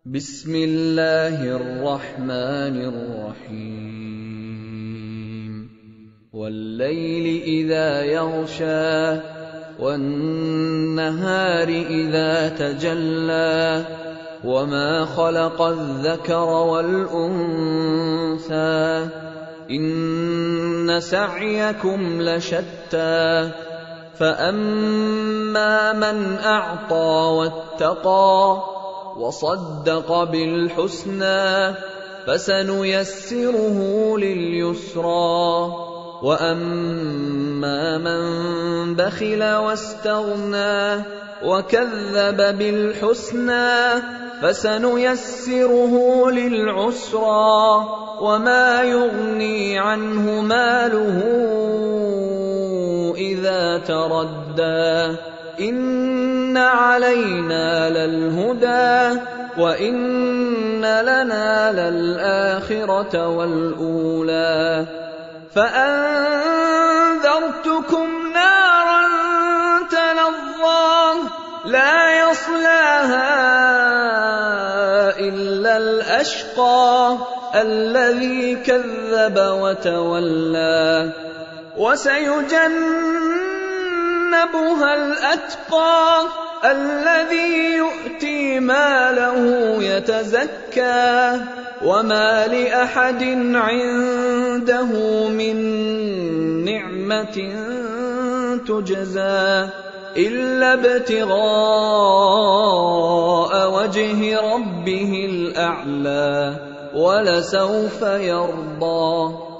بسم الله الرحمن الرحيم والليل إذا يغشى والنهار إذا تجلى وما خلق الذكر والأنثى إن سعيكم لشتى فأما من أعطى واتقى وصدق بالحسنى فسنيسره لليسرى وأما من بخل واستغنى وكذب بالحسنى فسنيسره للعسرى وما يغني عنه ماله إذا تردى إن علينا للهدى وإن لنا للآخرة والأولى فأنذرتكم نارا تلظى لا يصلاها إلا الأشقى الذي كذب وتولى وسيجنبها الأتقى الذي يؤتي ماله يتزكى وما لأحد عنده من نعمة تجزى إلا ابتغاء وجه ربه الأعلى ولسوف يرضى.